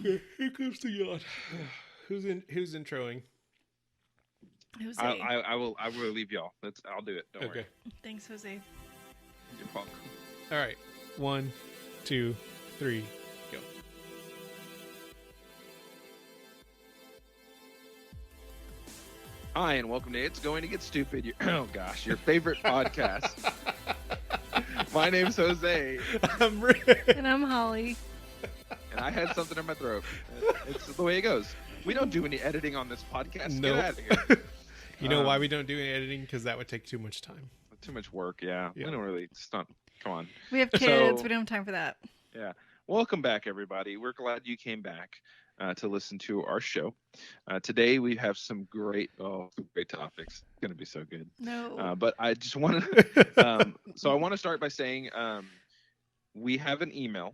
Okay, here comes the yawn. Who's introing? Jose. I will leave y'all. I'll do it. Don't worry. Thanks, Jose. You're welcome. All right. 1, 2, 3, go. Hi, and welcome to It's Going to Get Stupid. Your favorite podcast. My name's Jose. I'm Rick. And I'm Holly. And I had something in my throat. It's the way it goes. We don't do any editing on this podcast. Nope. Get out of here. You know why we don't do any editing? Because that would take too much time. Too much work, yeah. We don't really stunt. Come on. We have kids. We don't have time for that. Yeah. Welcome back, everybody. We're glad you came back to listen to our show. Today we have some great topics. It's going to be so good. No. But I just want to, so I want to start by saying we have an email.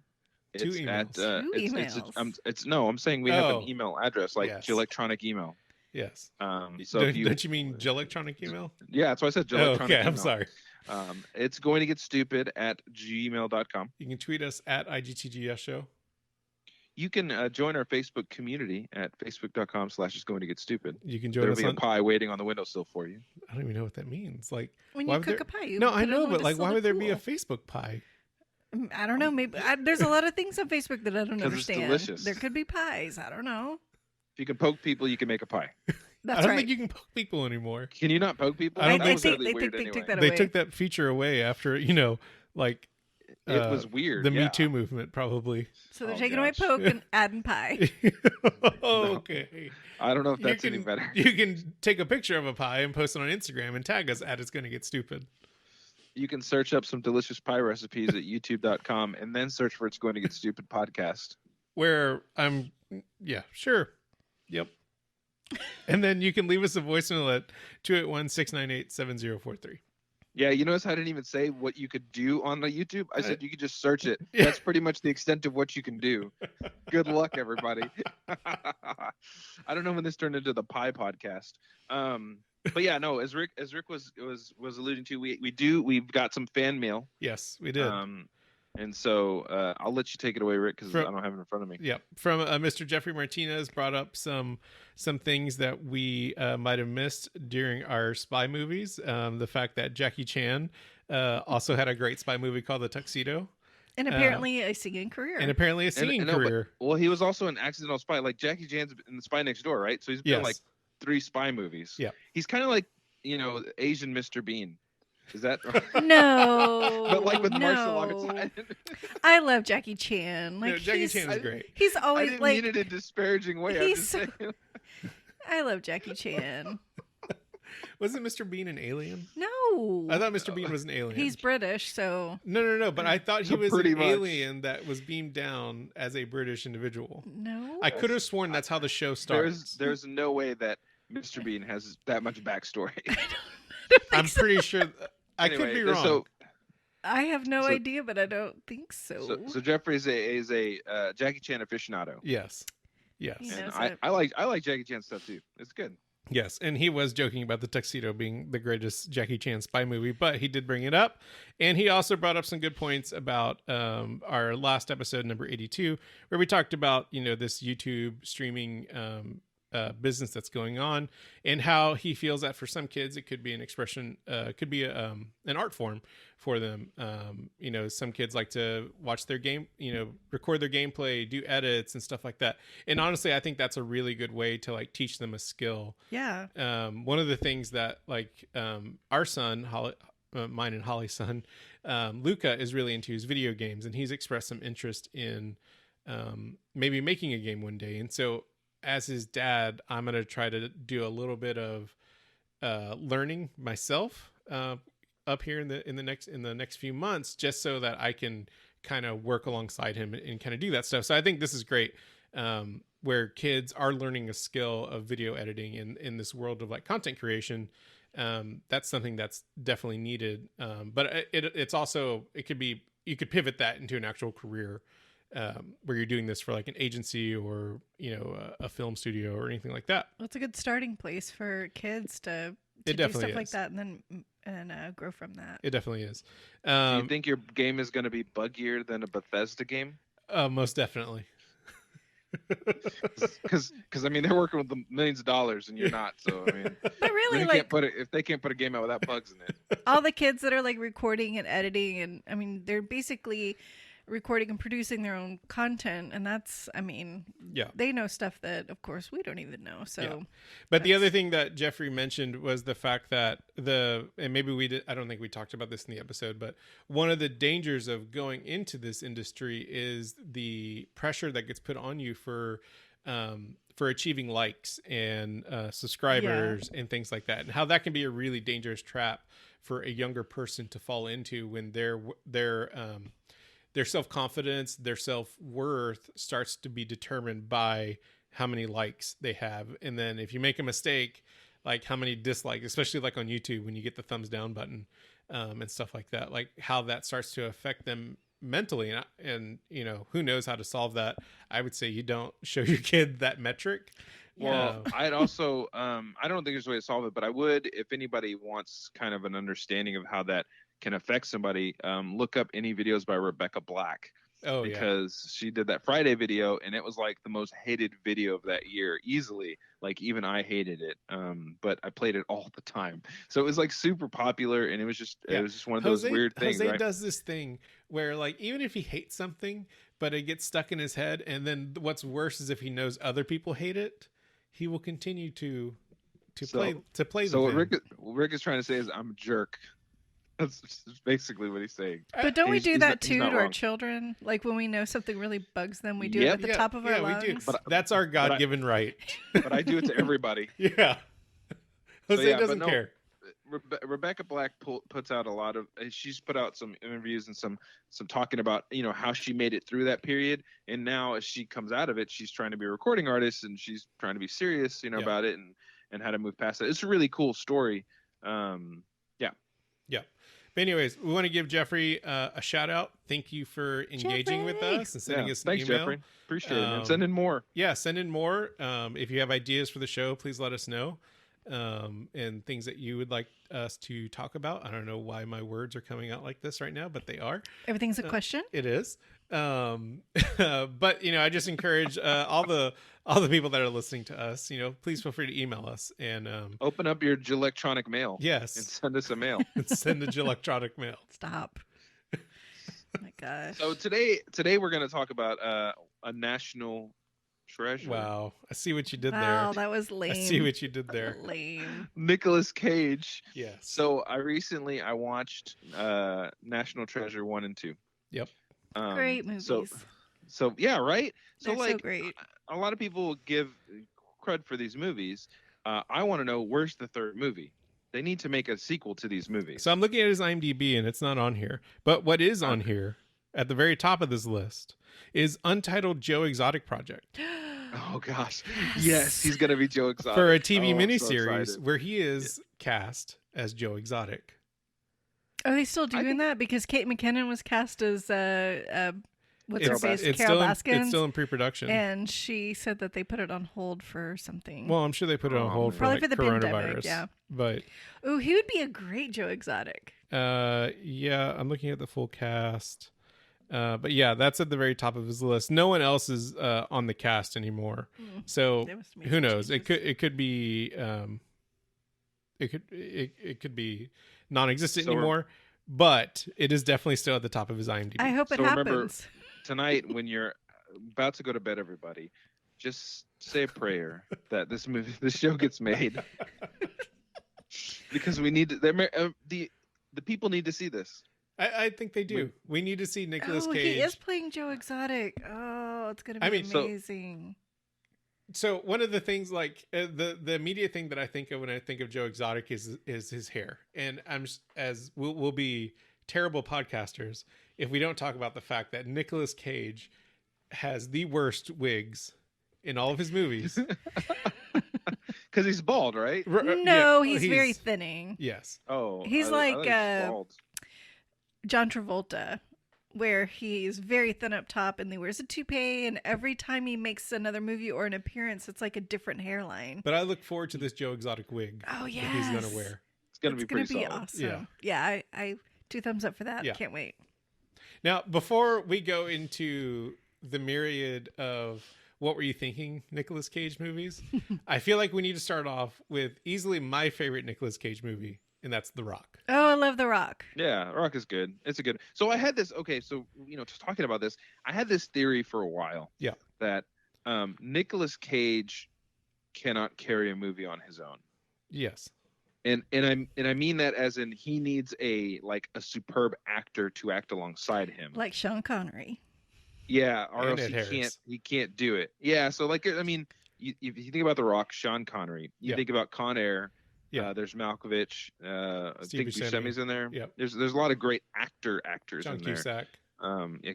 Two emails. I'm saying we have an email address, like electronic email. Yes. So don't you mean electronic email? Yeah, that's why I said electronic okay, email. I'm sorry. It's going to get stupid at gmail.com. You can tweet us at IGTGS show. You can join our Facebook community at facebook.com/it's going to get stupid. You can join There'll us be a pie waiting on the windowsill for you. I don't even know what that means. Like when you cook a pie, you no, I know, but like, why would there be a Facebook pie? I don't know. Maybe there's a lot of things on Facebook that I don't understand. It's delicious. There could be pies. I don't know. If you can poke people, you can make a pie. That's I don't right. think you can poke people anymore. Can you not poke people? I don't they think took that away. They took that feature away after, like it was weird. The Me Too movement, probably. So they're taking away poke and adding pie. Okay. I don't know if that's any better. You can take a picture of a pie and post it on Instagram and tag us at It's Gonna Get Stupid. You can search up some delicious pie recipes at youtube.com and then search for It's Going to Get Stupid podcast. Where sure. Yep. And then you can leave us a voicemail at 281-698-7043. Yeah, you notice I didn't even say what you could do on the YouTube. I said you could just search it. Yeah. That's pretty much the extent of what you can do. Good luck, everybody. I don't know when this turned into the pie podcast. But yeah, no, as Rick was alluding to, we've got some fan mail. Yes, we did. And so I'll let you take it away, Rick, because I don't have it in front of me. Yeah, from Mr. Jeffrey Martinez brought up some things that we might have missed during our spy movies. The fact that Jackie Chan also had a great spy movie called The Tuxedo. And apparently a singing career. Well, he was also an accidental spy. Like Jackie Chan's in The Spy Next Door, right? So he's been like 3 spy movies. Yeah. He's kind of like, Asian Mr. Bean. Is that right? No. But like with martial arts. I love Jackie Chan. Like Jackie Chan is great. He's always I didn't mean it in a disparaging way. I'm just saying. I love Jackie Chan. Wasn't Mr. Bean an alien? No. I thought Mr. Bean was an alien. He's British, so. No. But I thought he was an much. alien that was beamed down as a British individual. No. I could have sworn that's how the show starts. There's no way that Mr. Bean has that much backstory. I'm pretty sure. I could be wrong. So, I have no idea, but I don't think so. So Jeffrey is a Jackie Chan aficionado. Yes. And I like Jackie Chan stuff too. It's good. Yes, and he was joking about The Tuxedo being the greatest Jackie Chan spy movie, but he did bring it up. And he also brought up some good points about our last episode, number 82, where we talked about, this YouTube streaming business that's going on, and how he feels that for some kids it could be an expression, could be an art form for them. Some kids like to watch their game, record their gameplay, do edits and stuff like that. And honestly, I think that's a really good way to like teach them a skill. Yeah. One of the things that our son, Holly, mine and Holly's son, Luca, is really into his video games, and he's expressed some interest in maybe making a game one day. And so as his dad, I'm going to try to do a little bit of learning myself up here in the next few months, just so that I can kind of work alongside him and kind of do that stuff. So I think this is great, where kids are learning a skill of video editing in this world of like content creation. That's something that's definitely needed. But it's also, you could pivot that into an actual career, where you're doing this for like an agency or a film studio or anything like that. Well, it's a good starting place for kids to It do definitely stuff like is. that and grow from that. It definitely is. Do you think your game is going to be buggier than a Bethesda game? Most definitely. Because I mean they're working with the millions of dollars and you're not. So I mean, But really, they like can't put it if they can't put a game out without bugs in it. all the kids that are like recording and editing, and I mean, they're basically recording and producing their own content, and that's, I mean, Yeah. they know stuff that, of course, we don't even know. So, Yeah. But the other thing that Jeffrey mentioned was the fact that and maybe we did, I don't think we talked about this in the episode, but one of the dangers of going into this industry is the pressure that gets put on you for achieving likes and subscribers and things like that, and how that can be a really dangerous trap for a younger person to fall into when their self-confidence, their self-worth starts to be determined by how many likes they have. And then if you make a mistake, like how many dislikes, especially like on YouTube, when you get the thumbs down button and stuff like that, like how that starts to affect them mentally. And you know, who knows how to solve that. I would say you don't show your kid that metric. Well, I'd also, I don't think there's a way to solve it, but I would, if anybody wants kind of an understanding of how that can affect somebody, look up any videos by Rebecca Black. Oh, because she did that Friday video and it was like the most hated video of that year easily. Like even I hated it. But I played it all the time. So it was like super popular and it was just one of those weird things. Jose right? does this thing where like even if he hates something, but it gets stuck in his head, and then what's worse is if he knows other people hate it, he will continue to play the So what thing. Rick is trying to say is I'm a jerk. That's basically what he's saying. but don't we He's- do he's that not- he's too not to our wrong. children? Like when we know something really bugs them, we do Yep. it at the top of our lungs. We do. But- That's our God-given right. But I do it to everybody. Yeah. Jose yeah, but doesn't no, care. Rebecca Black puts out a lot of. She's put out some interviews and some talking about how she made it through that period, and now as she comes out of it, she's trying to be a recording artist and she's trying to be serious, about it and how to move past it. It's a really cool story. Yeah. But anyways, we want to give Jeffrey a shout out. Thank you for engaging with Jeffrey! us and sending us an Thanks, email. Jeffrey. Appreciate it. And send in more. Yeah, send in more. If you have ideas for the show, please let us know. And things that you would like us to talk about. I don't know why my words are coming out like this right now, but they are. Everything's a question. It is. But I just encourage all the people that are listening to us, please feel free to email us and Open up your electronic mail. And yes, send us a mail. send the electronic mail. Stop. Oh my gosh. So today we're going to talk about a national treasure. Wow, I see what you did Wow, there. that was lame. I see what you did there. Lame. Nicolas Cage. Yes. So I watched National Treasure 1 and 2. Yep. Great movies. So yeah, right. So They're like so great. a lot of people give cred for these movies. I want to know, where's the third movie? They need to make a sequel to these movies. So I'm looking at his IMDb and it's not on here. But what is on here at the very top of this list is Untitled Joe Exotic Project Oh gosh, yes, he's gonna be Joe Exotic for a TV Oh, I'm so miniseries excited. where he is cast as Joe Exotic. Are they still doing think- that? Because Kate McKinnon was cast as what's her Carol face? Baskin. Carol it's Baskin. still in pre-production. And she said that they put it on hold for something. Well, I'm sure they put it on hold for Probably like for the coronavirus. pandemic, yeah. But Ooh, he would be a great Joe Exotic. yeah, I'm looking at the full cast. But yeah, that's at the very top of his list. No one else is on the cast anymore. So They must have made who some knows? It changes. could be it could be non-existent So we're- anymore. But it is definitely still at the top of his IMDb. I hope it So remember- happens. Tonight, when you're about to go to bed, everybody, just say a prayer that this show gets made, because we need the people need to see this. I think they do. We need to see Nicolas Oh, Cage. he is playing Joe Exotic. Oh, it's gonna be I mean, so- amazing. So one of the things, like the immediate thing that I think of when I think of Joe Exotic is his hair, and we'll be terrible podcasters if we don't talk about the fact that Nicolas Cage has the worst wigs in all of his movies. Because he's bald, right? No, he's very thinning. Yes. Oh, He's I like, thought he was bald. John Travolta, where he's very thin up top and he wears a toupee, and every time he makes another movie or an appearance, it's like a different hairline. But I look forward to this Joe Exotic wig Oh yeah, that he's gonna wear. It's gonna be pretty solid. awesome. Yeah, I 2 thumbs up for that. Yeah. Can't wait. Now, before we go into the myriad of what were you thinking Nicolas Cage movies, I feel like we need to start off with easily my favorite Nicolas Cage movie, and that's The Rock. Oh, I love The Rock. Yeah, Rock is good. It's a good. So I had this. Okay, so just talking about this, I had this theory for a while. Yeah. That Nicolas Cage cannot carry a movie on his own. Yes. And I mean that as in he needs a superb actor to act alongside him. Like Sean Connery. Yeah, or And else Ed he can't do it. Yeah, so like I mean, if you think about The Rock, Sean Connery, you think about Con Air. Yeah. There's Malkovich. I think Buscemi's in there. Yep. There's a lot of great actors John in there. Cusack.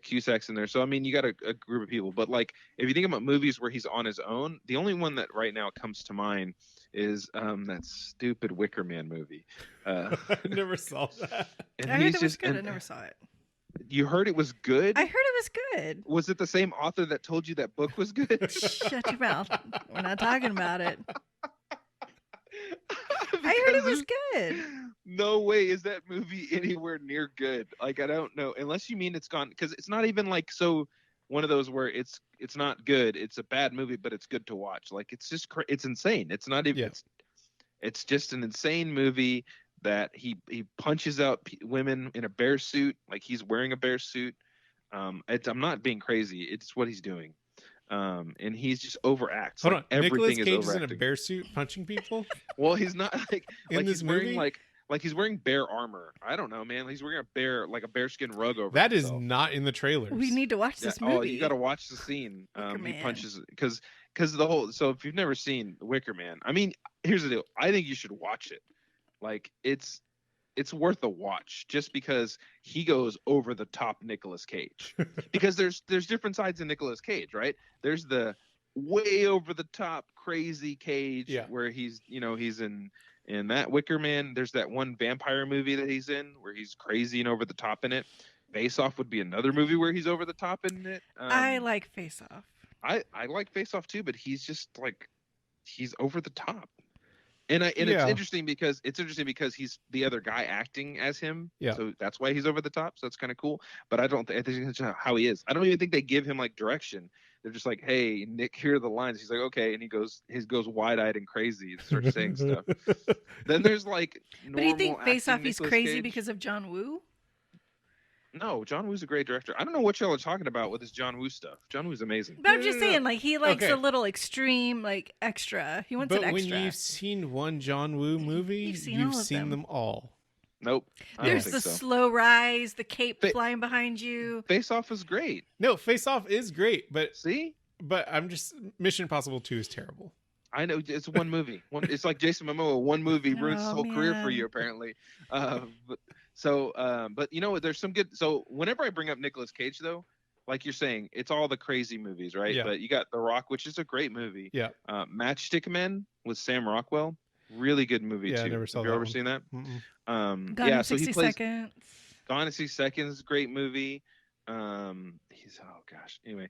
Cusack's in there. So I mean, you got a group of people. But like, if you think about movies where he's on his own, the only one that right now comes to mind is that stupid Wicker Man movie. I never saw that. And I heard he's it was just- good. I and- never saw it. You heard it was good? I heard it was good. Was it the same author that told you that book was good? Shut your mouth. We're not talking about it. I heard it Because was good. no way is that movie anywhere near good. Like, I don't know, unless you mean it's gone, because it's not even like so one of those where it's not good. It's a bad movie, but it's good to watch. Like, it's just it's insane. It's not even. Yeah. It's just an insane movie that he punches out women in a bear suit, like he's wearing a bear suit. I'm not being crazy. It's what he's doing. And he's just overacts. Hold like, on, everything Nicolas is Cage is in a overacting. bear suit punching people. Well, he's not like In this he's wearing movie? like he's wearing bear armor. I don't know, man. He's wearing a bearskin rug over. That is himself. not in the trailers. We need to watch this movie. Oh, you got to watch the scene. Wicker He Man. punches because the whole. So if you've never seen Wicker Man, I mean, here's the deal. I think you should watch it. Like it's worth a watch just because he goes over the top Nicolas Cage. Because there's different sides of Nicolas Cage, right? There's the way over the top crazy Cage where he's in that Wicker Man. There's that one vampire movie that he's in where he's crazy and over the top in it. Face Off would be another movie where he's over the top in it. I like Face Off. I like Face Off too, but he's just like he's over the top. And it's Yeah. interesting because he's the other guy acting as him. Yeah. So that's why he's over the top. So that's kind of cool. But I think that's how he is. I don't even think they give him like direction. They're just like, hey, Nick, here are the lines. He's like, okay, and he goes wide-eyed and crazy and starts saying stuff. Then there's like But do you think normal Face Off acting he's Nicolas crazy Cage. because of John Woo? No, John Woo's a great director. I don't know what y'all are talking about with this John Woo stuff. John Woo's amazing. But I'm No, just no, no. saying, like, he likes Okay. a little extreme, like, extra. He wants But an when extra. you've seen one John Woo movie, You've seen you've all of seen them. them all. Nope. I There's don't the think so. slow rise, the cape Fa- flying behind you. Face Off is great. No, Face Off is great, but See? I'm just Mission Impossible 2 is terrible. I know it's one movie. It's like Jason Momoa. One movie ruins his Oh, whole career for man. you, apparently. But you know what? There's some good. So whenever I bring up Nicolas Cage, though, like you're saying, it's all the crazy movies, right? Yeah. But you got The Rock, which is a great movie. Yeah. Matchstick Men with Sam Rockwell, really good movie Yeah, I too. never saw Have you that ever one. seen that? Mm-mm. Gone Yeah. in So 60 he plays seconds. Gone in 60 Seconds, great movie. He's Anyway,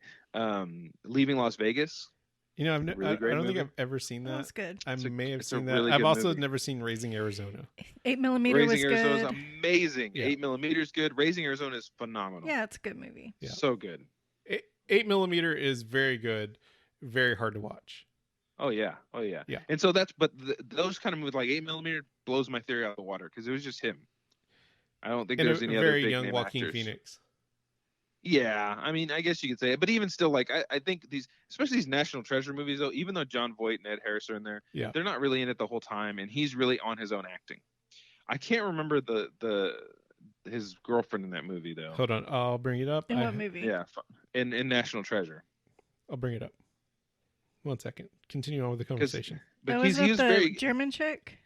Leaving Las Vegas. You know, Really I great don't think movie. I've ever seen Oh, that. that's good. I may have it's a seen that. really I've good also movie. never seen Raising Arizona. 8mm Raising was Arizona is good. amazing. Yeah. 8mm is good. Raising Arizona is phenomenal. Yeah, it's a good movie. Yeah. So good. 8mm is very good, very hard to watch. Oh yeah. Yeah. And so those kind of movies like 8mm blows my theory out of the water because it was just him. I don't think And there's a any other very big young name Joaquin actors. Phoenix. Yeah, I mean, I guess you could say it, but even still, like I think especially these National Treasure movies, though, even though John Voight and Ed Harris are in there, Yeah. they're not really in it the whole time, and he's really on his own acting. I can't remember his girlfriend in that movie though. Hold on, I'll bring it up. In what movie? Yeah, in National Treasure. I'll bring it up. 1 second. Continue on with the conversation. But Was he it was the very. German chick?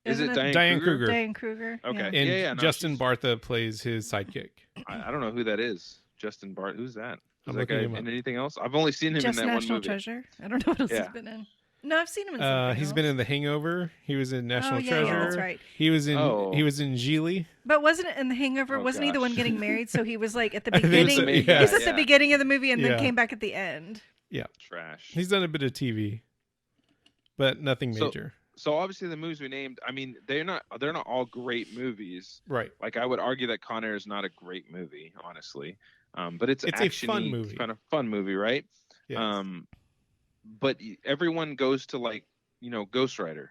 Is it Isn't Diane Diane Kruger? Kruger. Diane Kruger. Okay. Yeah. And Yeah, no, Justin she's- Bartha plays his sidekick. I don't know who that is. Justin Bart. Who's that? I'm Is that looking guy him up. in anything else? I've only seen him Just in that National one movie. Treasure. I don't know what else Yeah. he's been in. No, I've seen him in something He's been in The Hangover. He was in National yeah, Treasure. yeah, that's right. He was in Oh. Geely. But wasn't it in The Hangover? Oh, wasn't he the one gosh. getting married? So he was like at the I think beginning. so, main yeah. guy, He's at yeah. the beginning of the movie and Yeah. then came back at the end. Trash. He's done a bit of TV, but nothing So- major. So obviously the movies we named, I mean, they're not all great movies. Right. Like I would argue that Con Air is not a great movie, honestly. But it's a action-y, fun movie. kind of fun movie, right? Yes. but everyone goes to like, Ghost Rider.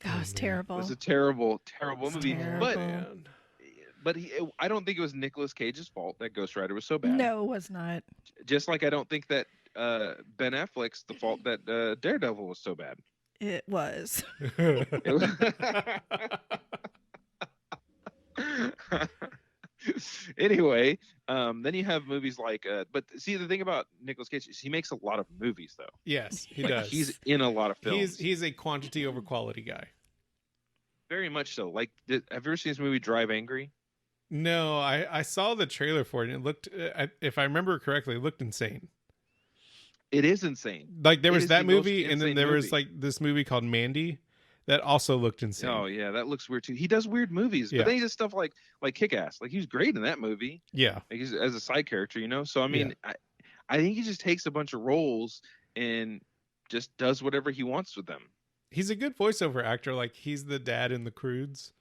Oh, it's man. terrible. It was a terrible, terrible It's movie. terrible. Man. But I don't think it was Nicolas Cage's fault that Ghost Rider was so bad. No, it was not. Just like I don't think that Ben Affleck's the fault that Daredevil was so bad. It was. It was- Anyway, then you have movies like, but see, the thing about Nicolas Cage is he makes a lot of movies, though. Yes, he Like, does. he's in a lot of films. He's a quantity over quality guy. Very much so. Like, have you ever seen this movie Drive Angry? No, I saw the trailer for it and it looked, if I remember correctly, it looked insane. It is insane. Like there It was is that the most movie and then insane there was movie. like this movie called Mandy that also looked insane. Oh yeah, that looks weird too. He does weird movies, Yeah. but then he does stuff like Kick-Ass. Like, he was great in that movie. Yeah. Like, he's as a side character, So I mean, I think he just takes a bunch of roles and just does whatever he wants with them. He's a good voiceover actor. Like he's the dad in The Croods.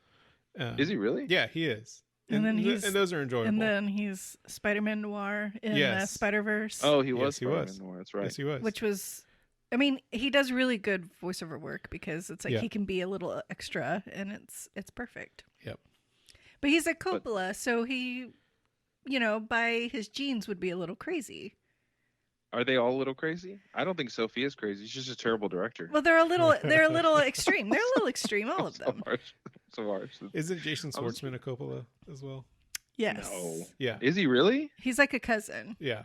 Is he really? Yeah, he is. And then and those are enjoyable. And then he's Spider-Man Noir in Yes. Spider-Verse. Oh, he Yes, was. he was. Spider-Man Noir, that's right. Yes, he was. Which was, I mean, he does really good voiceover work because it's like Yeah. he can be a little extra and it's perfect. Yep. But he's a Coppola, so he, by his genes would be a little crazy. Are they all a little crazy? I don't think Sophia's crazy. She's just a terrible director. Well, they're a little extreme. They're a little extreme, all of them. So harsh. Isn't Jason I was- Schwartzman a Coppola as well? Yes. No. Yeah. Is he really? He's like a cousin. Yeah.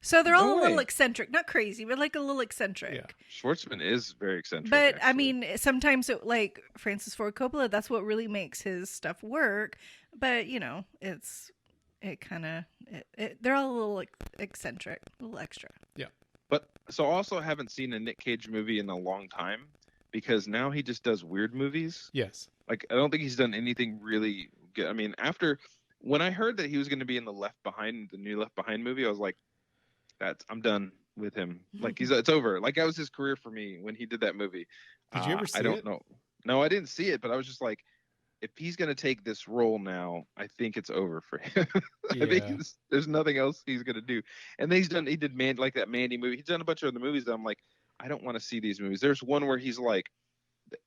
So they're all No a little way. eccentric, not crazy, but like a little eccentric. Yeah. Schwartzman is very eccentric. But I actually. mean, sometimes like Francis Ford Coppola, that's what really makes his stuff work. But they're all a little eccentric, a little extra. But so I also haven't seen a Nick Cage movie in a long time because now he just does weird movies. Yes. Like, I don't think he's done anything really good. I mean, when I heard that he was going to be in the new Left Behind movie, I was like, I'm done with him. Like, it's over. Like, that was his career for me when he did that movie. Did you ever see I don't it? know. No, I didn't see it, but I was just like, if he's going to take this role now, I think it's over for him. I think Yeah. there's nothing else he's going to do. And then he did like that Mandy movie. He's done a bunch of other movies that I'm like, I don't want to see these movies. There's one where he's like,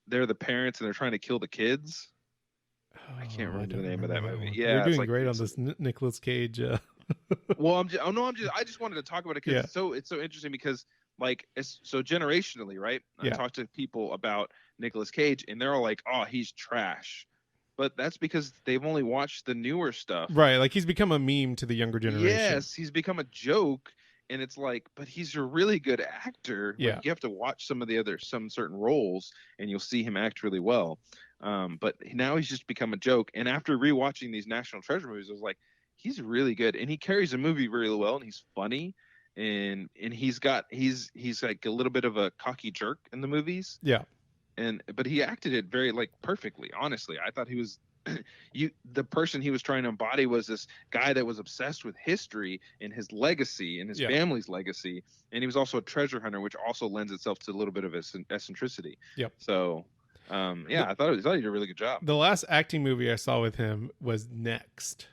they're the parents and they're trying to kill the kids. I can't remember the name of that movie. one. Yeah, You're it's doing like- great on it's this Nicolas Cage. Well, I just wanted to talk about it because it's so interesting because like so generationally, right? I Yeah. talked to people about Nicolas Cage and they're all like, "Oh, he's trash," but that's because they've only watched the newer stuff. Right. Like he's become a meme to the younger generation. Yes, he's become a joke, and it's like, but he's a really good actor. Yeah. Like, you have to watch some certain roles, and you'll see him act really well. But now he's just become a joke. And after rewatching these National Treasure movies, I was like, he's really good, and he carries a movie really well, and he's funny, and he's like a little bit of a cocky jerk in the movies. Yeah. But he acted it very like perfectly. Honestly, I thought he was. The person he was trying to embody was this guy that was obsessed with history and his legacy and his Yeah. family's legacy, and he was also a treasure hunter, which also lends itself to a little bit of eccentricity. Yep. So, I thought he did a really good job. The last acting movie I saw with him was Next,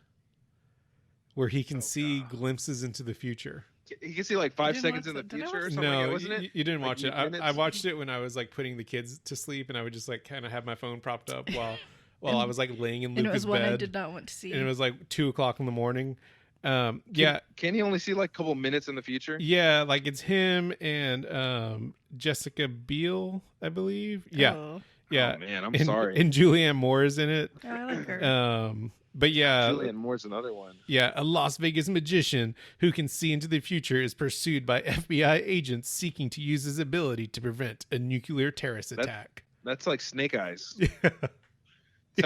where he can see glimpses into the future. You can see like 5 didn't seconds watch in the that. Did I future or watch something. like No, that, wasn't it? you didn't Like watch it. minutes? I watched it when I was like putting the kids to sleep, and I would just like kind of have my phone propped up while I was like laying in And it Luca's was one I bed, did not want to see. and it was like 2:00 in the morning. Yeah, Can you only see like a couple minutes in the future? yeah, like it's him and Jessica Biel, I believe. Yeah, Oh, yeah. Oh, man, I'm and, sorry. And Julianne Moore is in it. I like her. But yeah, Julianne Moore's another one. yeah, a Las Vegas magician who can see into the future is pursued by FBI agents seeking to use his ability to prevent a nuclear terrorist attack. That's like Snake Eyes. Yeah.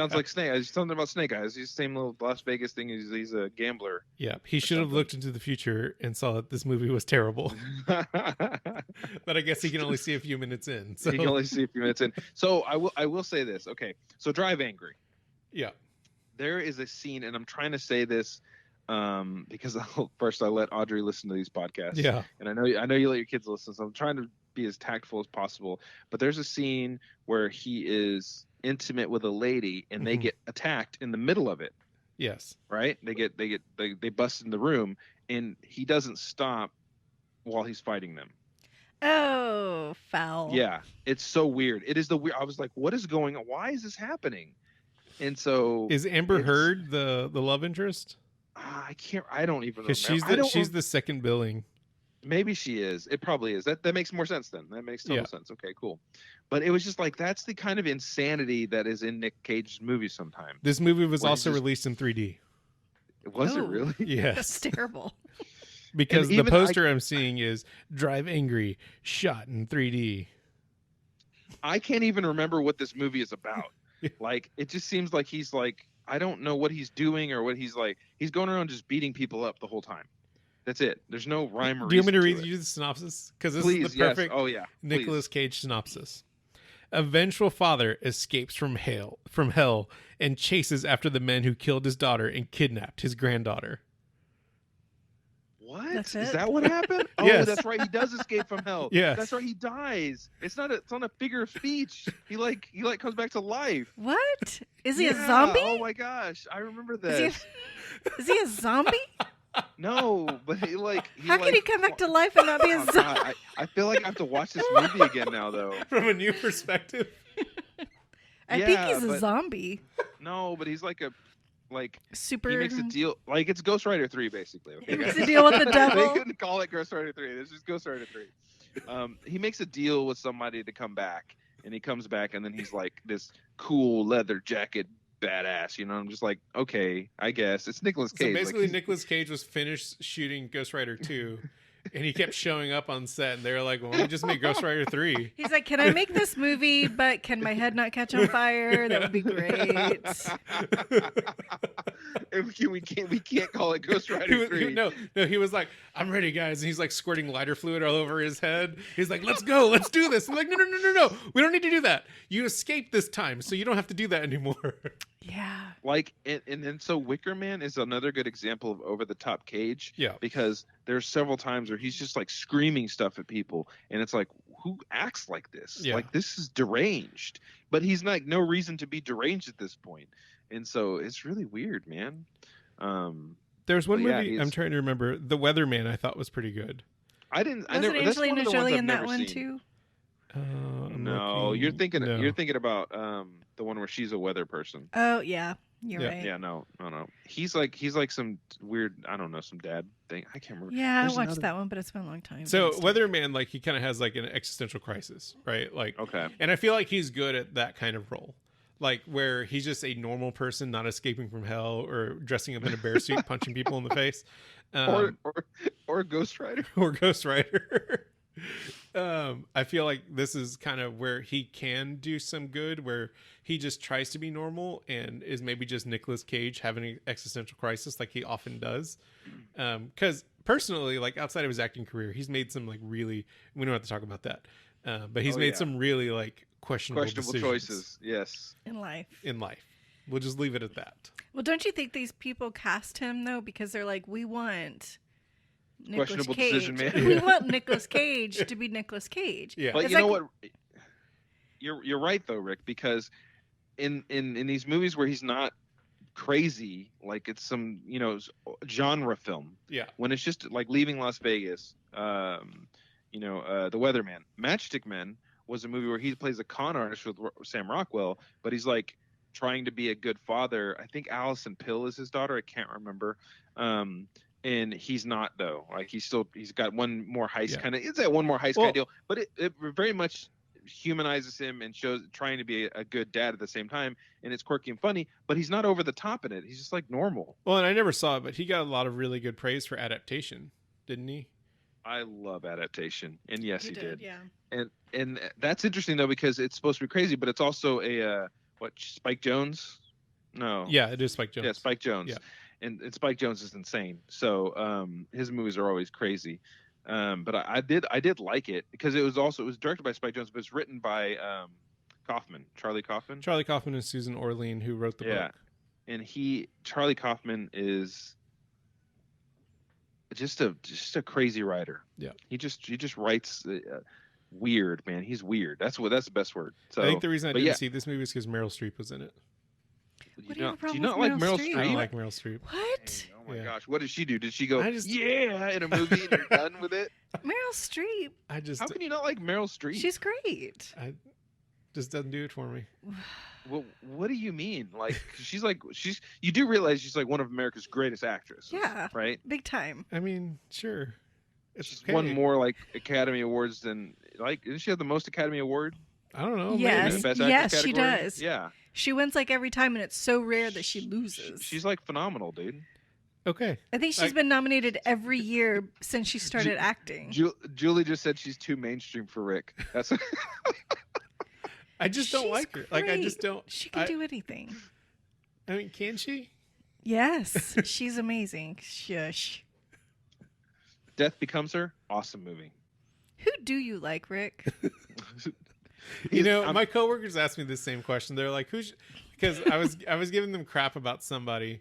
Sounds like Snake Eyes. Something about Snake Eyes. He's the same little Las Vegas thing. He's a gambler. Yeah, he should have something. looked into the future and saw that this movie was terrible. But I guess he can only see a few minutes in. So You can only see a few minutes in. So I will say this. Okay, so Drive Angry. yeah, There is a scene, and I'm trying to say this because first I let Audrey listen to these podcasts. yeah, And I know you let your kids listen, so I'm trying to be as tactful as possible. But there's a scene where he is intimate with a lady, and they Mhm. get attacked in the middle of it. yes, Right? They bust in the room, and he doesn't stop while he's fighting them. Oh, foul. Yeah, it's so weird. It is the weird. I was like, what is going on? Why is this happening? And so Is Amber it's Heard the love interest? I can't. I don't even Because remember. I don't. she's the second billing. Maybe she is. It probably is. That makes more sense then. That makes total sense. Okay, cool. But it was just like that's the kind of insanity that is in Nick Cage's movies sometimes. This movie was Where also he's just- released in 3D. Was it Oh. really? That's Yes, terrible. because And the even poster I'm seeing is Drive Angry, shot in 3D. I can't even remember what this movie is about. Like it just seems like he's like I don't know what he's doing or what he's like. He's going around just beating people up the whole time. That's it. There's no rhyme or Do you want me to reason read it. you the synopsis? Because this Please, is the perfect yes. Oh yeah. Nicolas Cage synopsis. A vengeful father escapes from hell and chases after the men who killed his daughter and kidnapped his granddaughter. What? That's Is it? that what happened? Oh, Yes. that's right. He does escape from hell. Yes. That's right. He dies. It's not a figure of speech. He comes back to life. What? Is he a Yeah. zombie? Oh my gosh. I remember Is this. is he a zombie? No, but How can he come back to life and not be a Oh, zombie? God, I feel like I have to watch this movie again now though. From a new perspective. I think Yeah, he's a but- zombie. No, but he's like Super. he makes a deal like it's Ghost Rider 3 basically. Okay, He makes guys? a deal with the They devil. couldn't call it Ghost Rider 3. This is Ghost Rider 3. He makes a deal with somebody to come back, and he comes back, and then he's like this cool leather jacket badass. You know, I'm just like, okay, I guess it's Nicolas So Cage. basically, like, Nicolas Cage was finished shooting Ghost Rider 2, and he kept showing up on set, and they were like, well, why don't we just make Ghost Rider 3? He's like, can I make this movie, but can my head not catch on fire? That would be great. we can't call it Ghost Rider 3. No, he was like, I'm ready, guys. And he's like squirting lighter fluid all over his head. He's like, let's go, let's do this. I'm like, no. We don't need to do that. You escaped this time, so you don't have to do that anymore. Yeah. Like, and then so Wicker Man is another good example of over the top Cage. Yeah. Because there's several times where he's just like screaming stuff at people, and it's like, who acts like this? Yeah. Like this is deranged, but he's like no reason to be deranged at this point, and so it's really weird, man. There's one But yeah, movie he's- I'm trying to remember. The Weatherman I thought was pretty good. I didn't. I Wasn't never. That's one Angelina of the ones Jolie I've in that never one seen. too? I'm No, looking. you're thinking. No. You're thinking about the one where she's a weather person. Oh yeah, you're Yeah. right. Yeah, no. He's like some weird. I don't know, some dad thing. I can't remember. Yeah, I There's watched another- that one, but it's been a long time. So since. Weatherman, like he kind of has like an existential crisis, right? Like, Okay. and I feel like he's good at that kind of role, like where he's just a normal person, not escaping from hell or dressing up in a bear suit, punching people in the face, Or Ghost Rider. or Ghost Rider. I feel like this is kind of where he can do some good, where he just tries to be normal and is maybe just Nicolas Cage having an existential crisis like he often does. Because personally, like outside of his acting career, he's made some like really, we don't have to talk about that, but he's made some really like questionable decisions choices. Yes. in life. in life. We'll just leave it at that. Well, don't you think these people cast him though because they're like, we want Nicolas Questionable Cage. decision, man. We want Nicolas Cage to be Nicolas Cage. Yeah. But It's you know like- what? You're right though, Rick, because in these movies where he's not crazy, like it's some genre film, Yeah. when it's just like Leaving Las Vegas, The Weatherman, Matchstick Men was a movie where he plays a con artist with Sam Rockwell, but he's like trying to be a good father. I think Allison Pill is his daughter. I can't remember. And he's not though. Like he's got one more heist kind of. It's that one more heist kind of deal, but it very much humanizes him and shows trying to be a good dad at the same time, and it's quirky and funny, but he's not over the top in it. He's just like normal. Well, and I never saw it, but he got a lot of really good praise for adaptation, didn't he? I love adaptation, and yes, he did. Yeah. And that's interesting though because it's supposed to be crazy, but it's also a Spike Jonze? No. Yeah, it is Spike Jonze. Yeah, Spike Jonze. Yeah. And Spike Jonze is insane. So his movies are always crazy. But I did like it because it was directed by Spike Jonze, but it's written by Charlie Kaufman. Charlie Kaufman and Susan Orlean, who wrote the book. And Charlie Kaufman is just a crazy writer. Yeah. He just writes weird, man. He's weird. That's the best word. So I think the reason I but didn't yeah. see this movie is because Meryl Streep was in it. What do you have a do you problem not with like Meryl Meryl Streep? I Streep? don't like Meryl Streep. What? Dang, oh Oh my Yeah. gosh, what did she do? Did she go I just- yeah in a movie and you're done with it? Meryl Streep. I just How can you not like Meryl Streep? She's great. I just doesn't do it for me. Well, what do you mean? Like she's you do realize she's like one of America's greatest actresses. Yeah. Right? Big time. I mean, sure. It's She's okay. won more like Academy Awards than didn't she have the most Academy Award? I don't know. Yes. Maybe. Best Yes, Actress she category? does. Yeah. She wins like every time, and it's so rare that she loses. She's like phenomenal, dude. Okay. I think she's been nominated every year since she started acting. Julie just said she's too mainstream for Rick. That's I just don't She's like her. Like I just great. don't. She can do anything. I mean, can she? Yes, she's amazing. Shush. Death Becomes Her. Awesome movie. Who do you like, Rick? You know, my coworkers asked me the same question. They're like, "Who's?" Because I was giving them crap about somebody,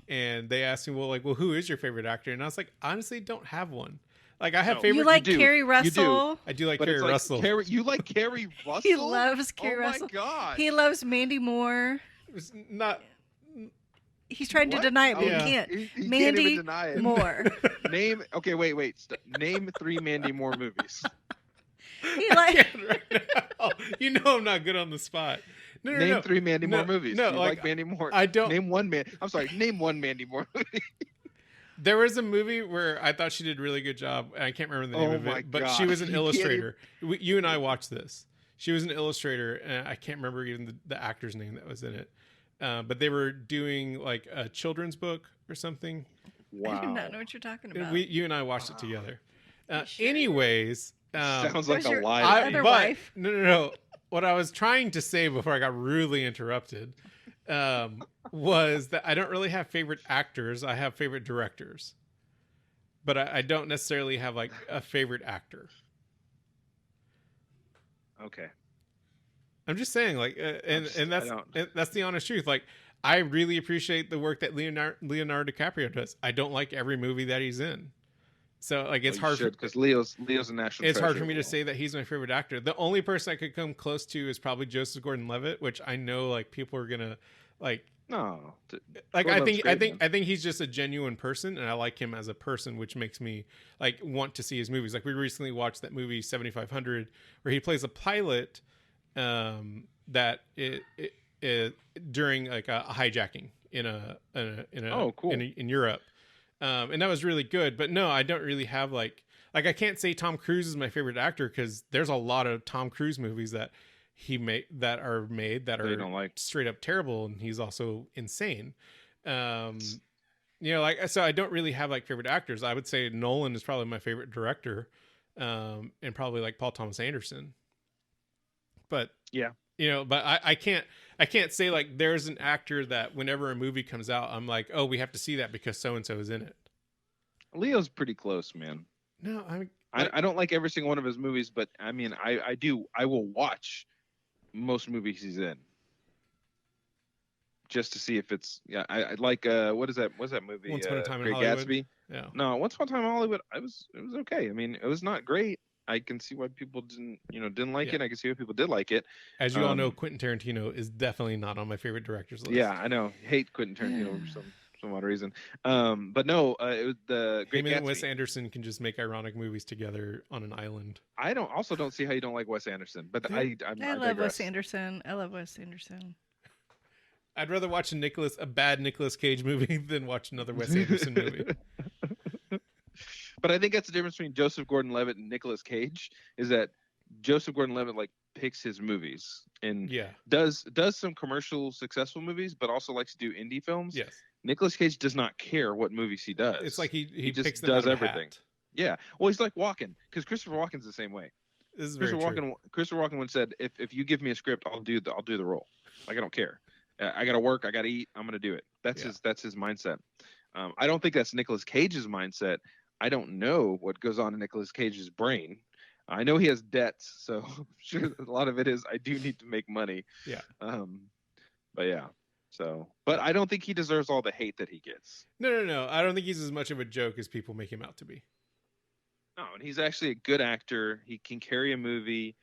and they asked me, "Well, who is your favorite actor?" And I was like, "Honestly, don't have one. Like, I have No. favorite. You like do. Carrie You do. Russell? I do like But Carrie it's like Russell. You like Carrie Russell? He loves Carrie Russell. Oh my god. He loves Mandy Moore. It's not. He's trying to What? deny it, but Yeah. he can't. He can't Mandy even deny it. Moore. Name. Okay, wait. Name 3 Mandy Moore movies. He I like can't right now. You know, I'm not good on the spot. No. Name 3 Mandy Moore movies. No, You like Mandy Moore. I don't. Name one man. I'm sorry. Name one Mandy Moore movie. There was a movie where I thought she did a really good job. And I can't remember the name Oh of my it, but God. she was an You can't illustrator. You and I watched this. She was an illustrator, and I can't remember even the actor's name that was in it. But they were doing like a children's book or something. Wow. I do not know what you're talking about. You and I watched it together. Sure? Anyways, Sounds like was a your lie. other but wife? no. What I was trying to say before I got rudely interrupted was that I don't really have favorite actors. I have favorite directors, but I don't necessarily have like a favorite actor. Okay. I'm just saying, like, and that's the honest truth. Like, I really appreciate the work that Leonardo DiCaprio does. I don't like every movie that he's in, so like it's hard because Leo's a national. It's hard for treasure. me to say that he's my favorite actor. The only person I could come close to is probably Joseph Gordon-Levitt, which I know like people are gonna like. No. Like Gordon-Levitt's great, I think he's just a genuine person, and I like him as a person, which makes me like want to see his movies. Like we recently watched that movie 7500, where he plays a pilot that it during like a hijacking in in Europe, and that was really good. But no, I don't really have like I can't say Tom Cruise is my favorite actor because there's a lot of Tom Cruise movies that that are don't like. straight up terrible, and he's also insane. Like so I don't really have like favorite actors. I would say Nolan is probably my favorite director, and probably like Paul Thomas Anderson. But Yeah. But I can't say like there's an actor that whenever a movie comes out, I'm like, oh, we have to see that because so and so is in it. Leo's pretty close, man. No, I don't like every single one of his movies, but I mean, I will watch most movies he's in just to see if it's I like what's that movie? Once Upon a Time in Great Hollywood. Gatsby. Yeah. No, Once Upon a Time in Hollywood. It was okay. I mean, it was not great. I can see why people didn't like it. I can see why people did like it. As you all know, Quentin Tarantino is definitely not on my favorite directors list. Yeah, I know. Hate Quentin Tarantino for some odd reason. But no, it was the Great Him Gatsby. and Wes Anderson can just make ironic movies together on an island. I don't see how you don't like Wes Anderson, but I love Wes Anderson. I love Wes Anderson. I'd rather watch a bad Nicolas Cage movie than watch another Wes Anderson movie. But I think that's the difference between Joseph Gordon-Levitt and Nicolas Cage is that Joseph Gordon-Levitt like picks his movies and does some commercial successful movies, but also likes to do indie films. Yes. Nicolas Cage does not care what movies he does. It's like he just picks them does out of a everything. hat. Yeah. Well, he's like Walken because Christopher Walken's the same way. This is very true. Christopher Walken once said, "If you give me a script, I'll do the role. Like I don't care. I gotta work. I gotta eat. I'm gonna do it." That's his mindset. I don't think that's Nicolas Cage's mindset. I don't know what goes on in Nicolas Cage's brain. I know he has debts, so I'm sure a lot of it is I do need to make money. Yeah. But yeah. So, but I don't think he deserves all the hate that he gets. No. I don't think he's as much of a joke as people make him out to be. No, and he's actually a good actor. He can carry a movie.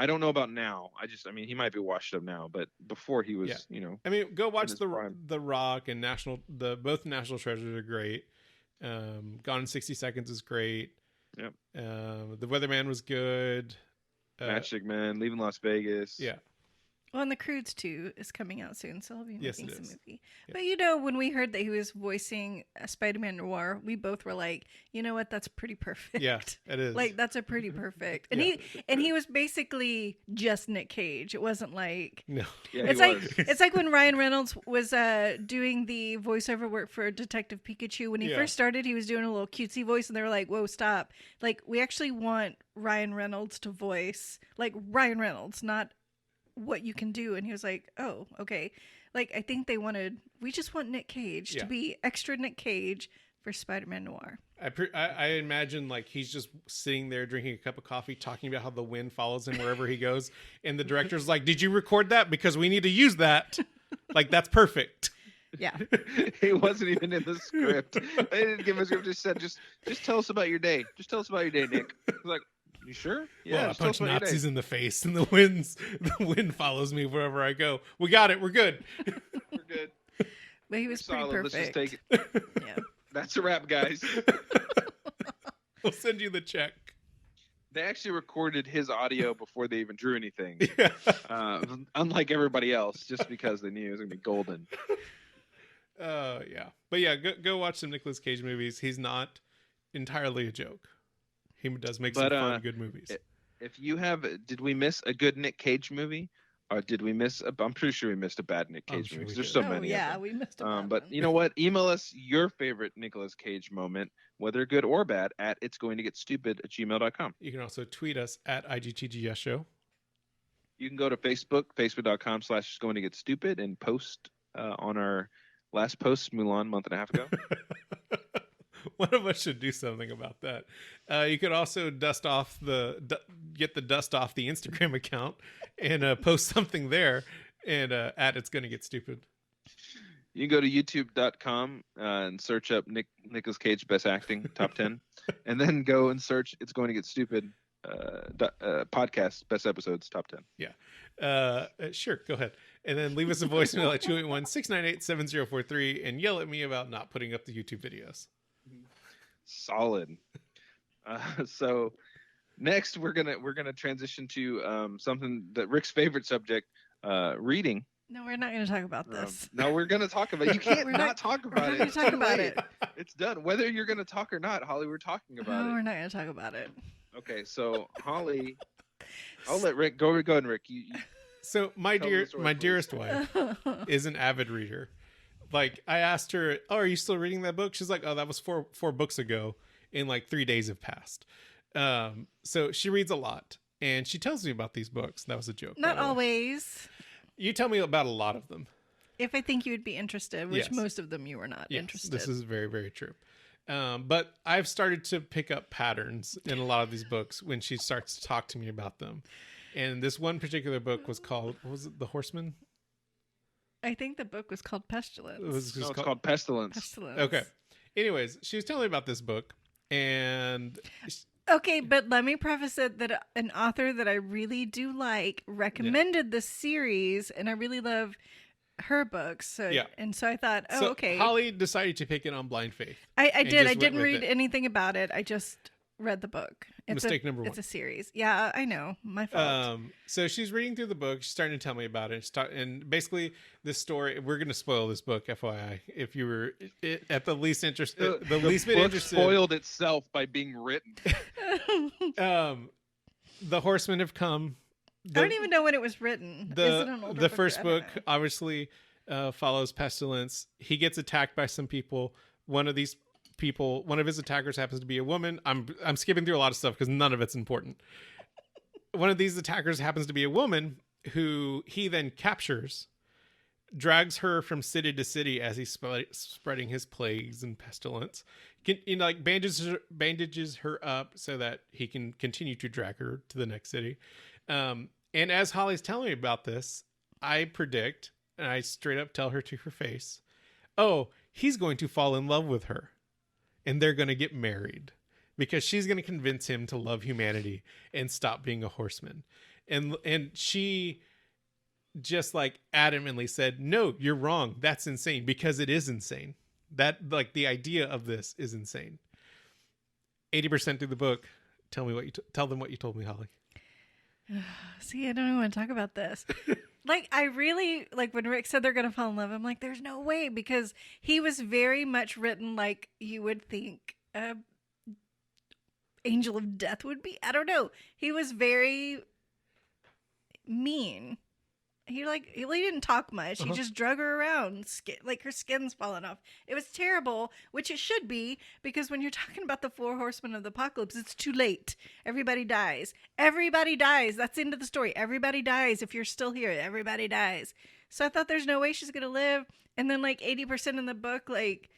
I don't know about now. I mean, he might be washed up now, but before he was, I mean, go watch his prime. the Rock and both National Treasures are great. Gone in 60 Seconds is great. Yep. The Weatherman was good. Matchstick Man, Leaving Las Vegas. Yeah. Well, and The Croods 2 is coming out soon, so he'll be Yes, making it some is. movie. Yeah. But you know, when we heard that he was voicing Spider-Man Noir, we both were like, you know what, that's pretty perfect. Yeah, it is. Like, that's a pretty perfect. And Yeah. he was basically just Nick Cage. It wasn't like No. Yeah, it's he like was. it's like when Ryan Reynolds was doing the voiceover work for Detective Pikachu. When he Yeah. first started, he was doing a little cutesy voice, and they were like, "Whoa, stop! Like, we actually want Ryan Reynolds to voice like Ryan Reynolds, not what you can do." And he was like, "Oh, okay." Like, I think we just want Nick Cage Yeah. to be extra Nick Cage for Spider-Man Noir. I imagine like he's just sitting there drinking a cup of coffee, talking about how the wind follows him wherever he goes, and the director's like, "Did you record that? Because we need to use that. Like, that's perfect." Yeah. He wasn't even in the script. They didn't give a script. Just said, just tell us about your day. Just tell us about your day, Nick. I was like, you sure? Yeah. Well, I just tell us punch about your day. Nazis in the face, and the wind follows me wherever I go. We got it. We're good. We're good. But he We're was pretty solid. Let's just perfect. take it. Yeah. That's a wrap, guys. We'll send you the check. They actually recorded his audio before they even drew anything. Yeah. Unlike everybody else, just because they knew it was gonna be golden. Yeah. But yeah, go watch some Nicolas Cage movies. He's not entirely a joke. He does make some But, fun, good movies. If you have, did we miss a good Nick Cage movie, or did we miss? I'm pretty sure we missed a bad Nick I'm Cage sure movie. we 'Cause there's did. so many. yeah, Of we missed a them. bad But one. you know what? Email us your favorite Nicolas Cage moment, whether good or bad, at itsgoingtogetstupid@gmail.com. You can also tweet us at IGTGS Show. You can go to Facebook, facebook.com/itsgoingtogetstupid, and post on our last post, Mulan, a month and a half ago. One of us should do something about that. You could also get the dust off the Instagram account and post something there and at It's Gonna Get Stupid. You can go to youtube.com and search up Nicolas Cage Best Acting Top 10, and then go and search It's Going to Get Stupid podcast Best Episodes Top 10. Yeah. Sure, go ahead. And then leave us a voicemail at 281-698-7043 and yell at me about not putting up the YouTube videos. Solid. So next we're gonna transition to something that Rick's favorite subject, reading. No, we're not going to talk about this. No, we're gonna talk about it. You can't We're not not- talk We're about not it. going to It's talk too about late. it. It's done. Whether you're gonna talk or not, Holly, we're talking about No, it. we're not going to talk about it. Okay, so Holly, I'll let Rick go. Go ahead, Rick. You So my Tell the story, please. dearest wife is an avid reader. Like, I asked her, "Oh, are you still reading that book?" She's like, "Oh, that was four books ago, and like 3 days have passed." So she reads a lot, and she tells me about these books. That was a joke. by Not the way. always. You tell me about a lot of them. If I think you would be interested, which Yes. most of them you were not Yes, interested. this is very, very true. But I've started to pick up patterns in a lot of these books when she starts to talk to me about them. And this one particular book was called, what was it, The Horseman? I think the book was called Pestilence. It was No, just it's called Pestilence. Pestilence. Okay. Anyways, she was telling me about this book, and Okay, but let me preface it that an author that I really do like recommended this series, and I really love her books. So, Yeah. And so I thought, oh, so okay. Holly decided to pick it on blind faith. I and did. just I went didn't with read it. anything about it. I just read the book. Mistake number one. It's a series. Yeah, I know. My fault. So she's reading through the book. She's starting to tell me about it. And basically, this story, we're going to spoil this book, FYI. If you were at the least interested, the least bit book interested. spoiled itself by being written. The Horsemen have come. I don't even know when it was written. Is it an older The book? first I don't book know. obviously follows Pestilence. He gets attacked by some people. One of his attackers happens to be a woman. I'm skipping through a lot of stuff because none of it's important. One of these attackers happens to be a woman who he then captures, drags her from city to city as he's spreading his plagues and pestilence. Bandages her up so that he can continue to drag her to the next city. And as Holly's telling me about this, I predict, and I straight up tell her to her face, oh, he's going to fall in love with her. And they're going to get married. Because she's going to convince him to love humanity and stop being a horseman. and she just like adamantly said, no, you're wrong, that's insane, because it is insane. That, like, the idea of this is insane. 80% through the book. Tell them what you told me, Holly. See, I don't even want to talk about this. Like, I really, like, when Rick said they're going to fall in love, I'm like, there's no way, because he was very much written like you would think Angel of Death would be. I don't know. He was very mean. He didn't talk much. He just drug her around, like her skin's falling off. It was terrible, which it should be, because when you're talking about the 4 horsemen of the apocalypse, it's too late. Everybody dies. Everybody dies. That's the end of the story. Everybody dies. If you're still here, everybody dies. So I thought there's no way she's gonna live. And then like 80% in the book, like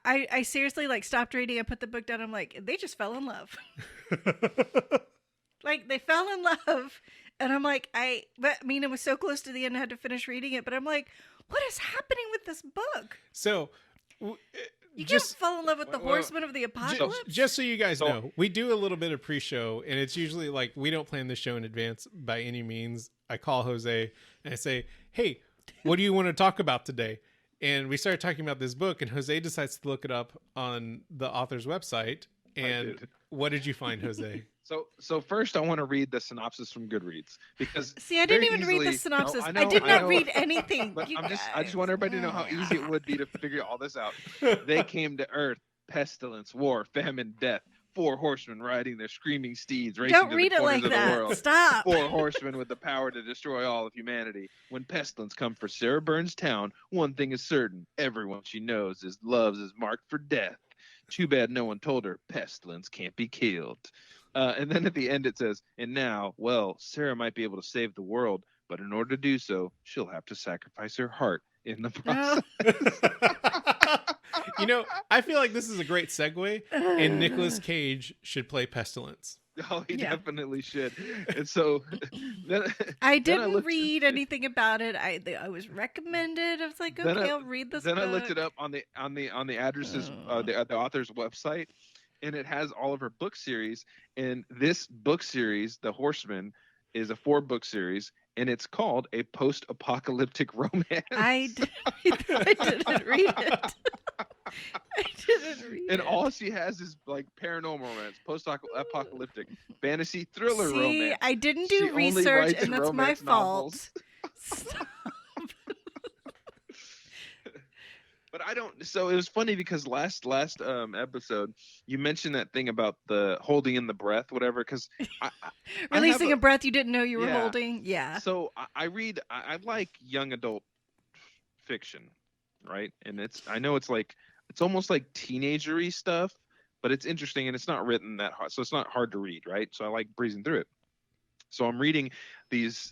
I seriously like stopped reading. I put the book down. I'm like, they just fell in love. Like, they fell in love. And I'm like, it was so close to the end, I had to finish reading it. But I'm like, what is happening with this book? So, you can't fall in love with the horsemen of the apocalypse. Just so you guys know, we do a little bit of pre-show, and it's usually like, we don't plan the show in advance by any means. I call Jose and I say, hey, what do you want to talk about today? And we started talking about this book, and Jose decides to look it up on the author's website. And what did you find, Jose? So first, I want to read the synopsis from Goodreads, because see, I didn't even read the synopsis. I did not read anything. But I just want everybody to know how easy it would be to figure all this out. They came to Earth: pestilence, war, famine, death. 4 horsemen riding their screaming steeds, racing Don't to read the it corners like of the that. world. Stop. 4 horsemen with the power to destroy all of humanity. When pestilence come for Sarah Burns' town, one thing is certain: everyone she knows loves is marked for death. Too bad no one told her pestilence can't be killed. And then at the end it says, and now, well, Sarah might be able to save the world, but in order to do so, she'll have to sacrifice her heart in the process. You know, I feel like this is a great segue, and Nicolas Cage should play Pestilence. Oh, he definitely should. And so then, I didn't read anything about it. I was recommended. I was like, okay, I'll read this. Then book. I looked it up on the addresses, the author's website, and it has all of her book series. And this book series, The Horseman, is a 4-book series, and it's called A Post-Apocalyptic Romance. I didn't read it. I didn't read and it. all she has is like paranormal romance, post-apocalyptic, fantasy, thriller romance. I didn't She do only research, writes and that's my romance novels. fault. Stop. But I don't. So it was funny because last episode you mentioned that thing about the holding in the breath, whatever. Because releasing a breath you didn't know you were holding. Yeah. So I read. I like young adult fiction, right? And I know it's almost like teenagery stuff, but it's interesting and it's not written that hard, so it's not hard to read, right? So I like breezing through it. So I'm reading these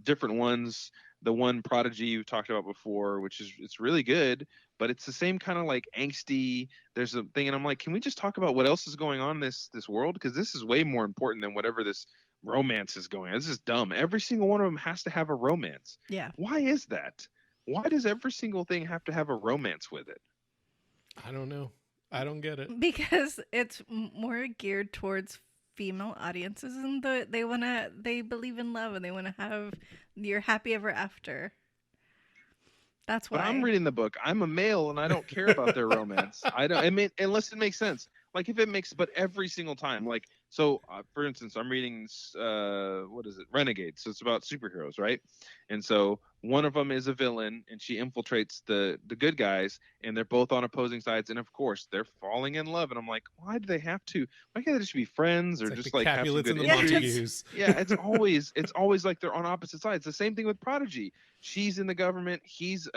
different ones. The one Prodigy you talked about before, which it's really good, but it's the same kind of like angsty. There's a thing, and I'm like, can we just talk about what else is going on in this world? Because this is way more important than whatever this romance is going on. This is dumb. Every single one of them has to have a romance. Yeah. Why is that? Why does every single thing have to have a romance with it? I don't know. I don't get it. Because it's more geared towards female audiences, and they believe in love, and they want to have your happy ever after. That's why. But I'm reading the book. I'm a male, and I don't care about their romance. I mean, unless it makes sense. Like if it makes, but every single time, like so. For instance, I'm reading what is it, Renegade? So it's about superheroes, right? And so one of them is a villain, and she infiltrates the good guys, and they're both on opposing sides, and of course they're falling in love. And I'm like, why do they have to? Why can't they just be friends, or just like have some good Montagues? Yeah, it's always like they're on opposite sides. The same thing with Prodigy. She's in the government. He's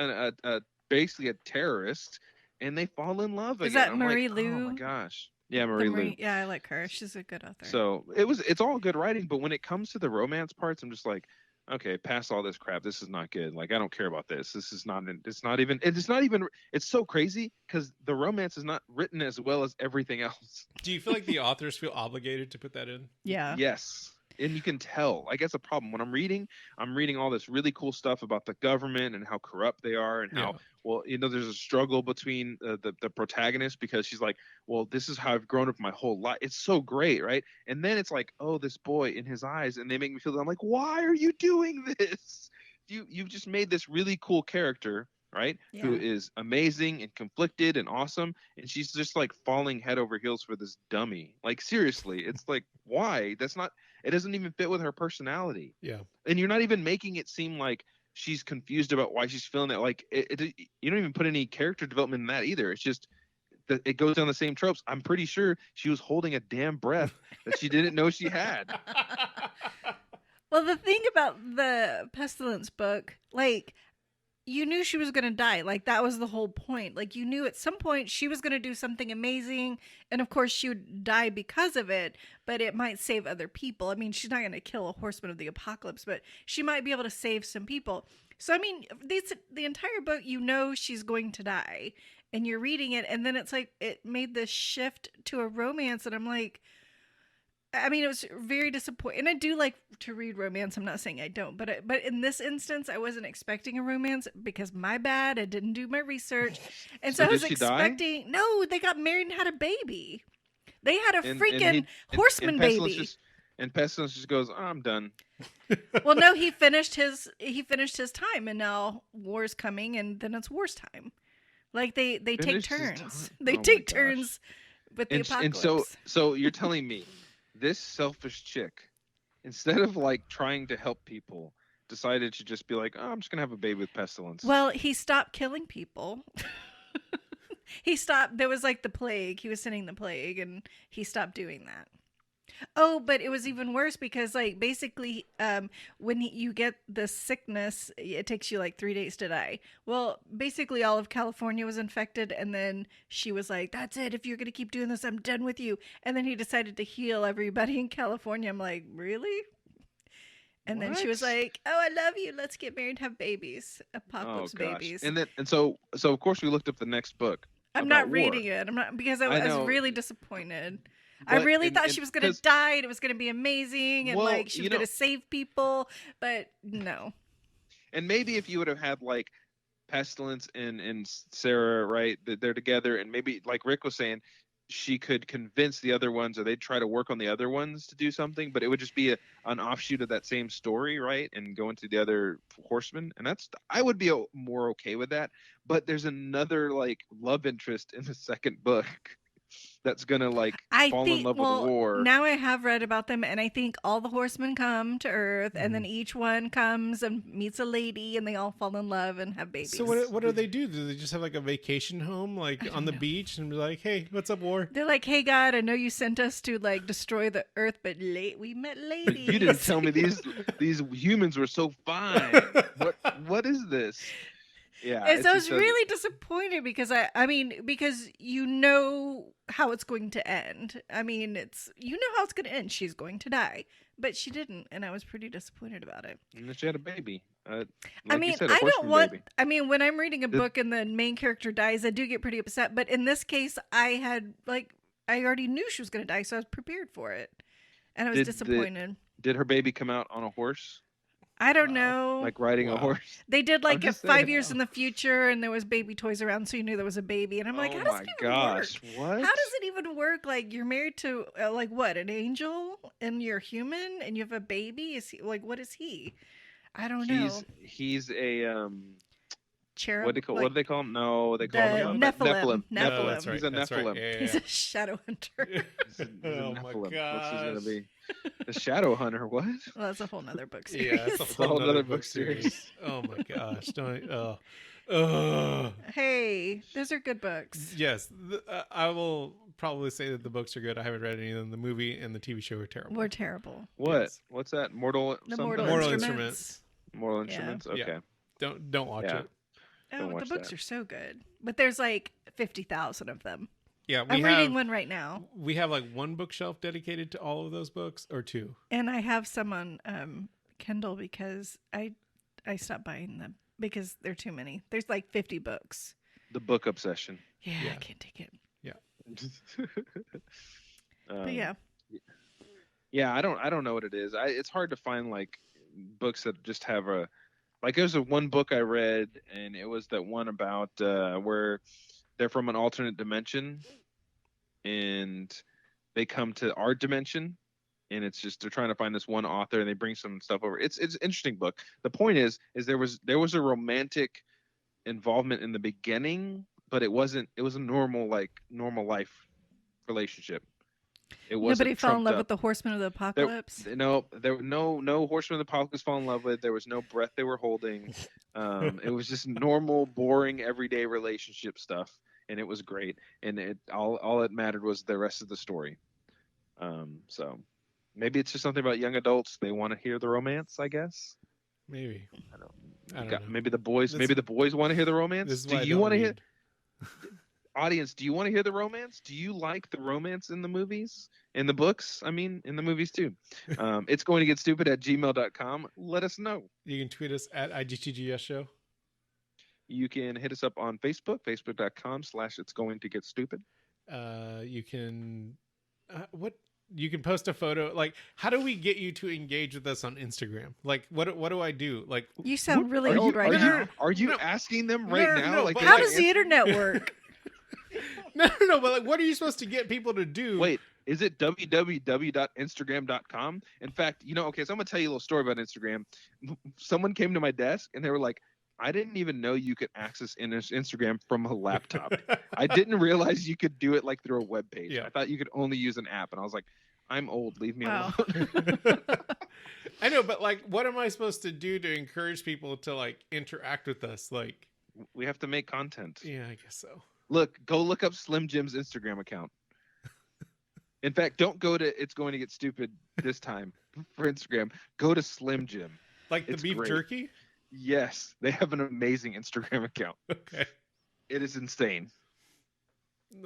basically a terrorist. And they fall in love again. Is that I'm Marie like, Lu? Oh my gosh. Yeah, Marie Lu. Yeah, I like her. She's a good author. So it's all good writing, but when it comes to the romance parts, I'm just like, okay, pass all this crap. This is not good. Like, I don't care about this. This is not. It's so crazy because the romance is not written as well as everything else. Do you feel like the authors feel obligated to put that in? Yeah. Yes. and you can tell. Like that's a problem. When I'm reading all this really cool stuff about the government and how corrupt they are, and how well, there's a struggle between the protagonist, because she's like, well, this is how I've grown up my whole life. It's so great, right? And then it's like, oh, this boy in his eyes, and they make me feel that I'm like, why are you doing this? You've just made this really cool character, right? Yeah. Who is amazing and conflicted and awesome, and she's just like falling head over heels for this dummy. Like seriously, it's like, why? That's not. It doesn't even fit with her personality. Yeah. And you're not even making it seem like she's confused about why she's feeling that. Like you don't even put any character development in that either. It's just that it goes down the same tropes. I'm pretty sure she was holding a damn breath that she didn't know she had. Well, the thing about the Pestilence book, like, you knew she was going to die. Like, that was the whole point. Like, you knew at some point she was going to do something amazing. And of course, she would die because of it, but it might save other people. I mean, she's not going to kill a horseman of the apocalypse, but she might be able to save some people. So, I mean, the entire book, you know she's going to die. And you're reading it, and then it's like, it made this shift to a romance. And I'm like, I mean, it was very disappointing. And I do like to read romance. I'm not saying I don't, but in this instance, I wasn't expecting a romance because my bad. I didn't do my research, and so I was expecting. Die? No, they got married and had a baby. They had a freaking horseman baby. And Pestilence just goes, oh, I'm done. Well, no, he finished his time, and now war's coming, and then it's war's time. Like they take turns. They take turns with the apocalypse. And so you're telling me, this selfish chick, instead of like trying to help people, decided to just be like, oh, I'm just gonna have a baby with Pestilence. Well, he stopped killing people. He stopped. There was like the plague. He was sending the plague, and he stopped doing that. Oh, but it was even worse because, like, basically, when you get the sickness, it takes you like 3 days to die. Well, basically, all of California was infected, and then she was like, "That's it. If you're gonna keep doing this, I'm done with you." And then he decided to heal everybody in California. I'm like, really? And then she was like, "Oh, I love you. Let's get married and have babies, apocalypse babies." And so of course we looked up the next book. I'm not reading it. I'm not, because I was really disappointed. But I really thought she was going to die and it was going to be amazing and like she was going to save people, but no. And maybe if you would have had like Pestilence and Sarah, right, they're together, and maybe like Rick was saying, she could convince the other ones, or they'd try to work on the other ones to do something, but it would just be an offshoot of that same story, right, and go into the other horsemen, and I would be more okay with that. But there's another like love interest in the second book that's gonna like fall in love with war. Now I have read about them, and I think all the horsemen come to Earth, and then each one comes and meets a lady, and they all fall in love and have babies. So what do they do? Do they just have like a vacation home, like on the beach, and be like, "Hey, what's up, war?" They're like, "Hey, God, I know you sent us to like destroy the Earth, but we met ladies. But you didn't tell me these humans were so fine. What is this?" Yeah, and so I was really disappointed because I mean, because you know how it's going to end. I mean, you know how it's going to end. She's going to die, but she didn't, and I was pretty disappointed about it. And she had a baby. I mean, I don't want. Baby. I mean, when I'm reading a book and the main character dies, I do get pretty upset. But in this case, I already knew she was going to die, so I was prepared for it, and I was disappointed. Did her baby come out on a horse? I don't know. Like riding a horse? They did like 5 years in the future, and there was baby toys around, so you knew there was a baby. And I'm like, how does it even work? What? How does it even work? Like, you're married to like what, an angel, and you're human, and you have a baby? Is he like, what is he? I don't know. He's a cherub. What do they call him? No, they call him Nephilim. Nephilim. That's right. He's a Nephilim. Right. Yeah. He's a shadow hunter. He's a Nephilim. My gosh. What's he gonna be? The Shadow Hunter. What? Well, that's a whole nother book series. Yeah, it's a whole other book series. Oh my gosh! Don't. Hey, those are good books. Yes, I will probably say that the books are good. I haven't read any of them. The movie and the TV show are terrible. We're terrible. What? Yes. What's that? Mortal Instruments. Mortal Instruments. Okay. Yeah. Don't watch it. Oh, the books are so good, but there's like 50,000 of them. Yeah, I'm reading one right now. We have like one bookshelf dedicated to all of those books, or two. And I have some on Kindle because I stopped buying them because they're too many. There's like 50 books. The book obsession. Yeah, I can't take it. Yeah. But yeah. Yeah, I don't know what it is. It's hard to find like books that just have a like. There's a one book I read, and it was that one about where they're from an alternate dimension, and they come to our dimension, and it's just they're trying to find this one author, and they bring some stuff over. It's an interesting book. The point is there was a romantic involvement in the beginning, but it was a normal life relationship. It Nobody wasn't fell in trumped love up. with the Horseman of the There, Apocalypse. there were no horsemen of the apocalypse fall in love with. There was no breath they were holding. It was just normal, boring, everyday relationship stuff, and it was great. And it all that mattered was the rest of the story. So maybe it's just something about young adults. They want to hear the romance, I guess. Maybe. I don't. I don't know. Maybe the boys. This- Maybe the boys want to hear the romance. This is Do why I you don't want to hear? read. Audience, do you want to hear the romance? Do you like the romance in the movies? In the books? I mean, in the movies too. It's going to get stupid at gmail.com. Let us know. You can tweet us at IGTGS show. You can hit us up on Facebook, facebook.com/it's going to get stupid. You can you can post a photo. Like, how do we get you to engage with us on Instagram? Like, what do I do? Like, You sound really Are old you, right are now. You, are you No. asking them No, right no, now? no, like, but they How can does the answer- internet work? no, but like, what are you supposed to get people to do? Wait, is it www.instagram.com? In fact, okay, so I'm gonna tell you a little story about Instagram. Someone came to my desk and they were like, I didn't even know you could access Instagram from a laptop. I didn't realize you could do it like through a web page. Yeah. I thought you could only use an app, and I was like, I'm old. Leave me Wow. alone. I know, but like, what am I supposed to do to encourage people to like interact with us? Like, We have to make content. yeah, I guess so. Go look up Slim Jim's Instagram account. In fact, don't go to It's Going to Get Stupid this time for Instagram. Go to Slim Jim. Like the It's beef great. jerky. Yes, they have an amazing Instagram account. Okay. It is insane.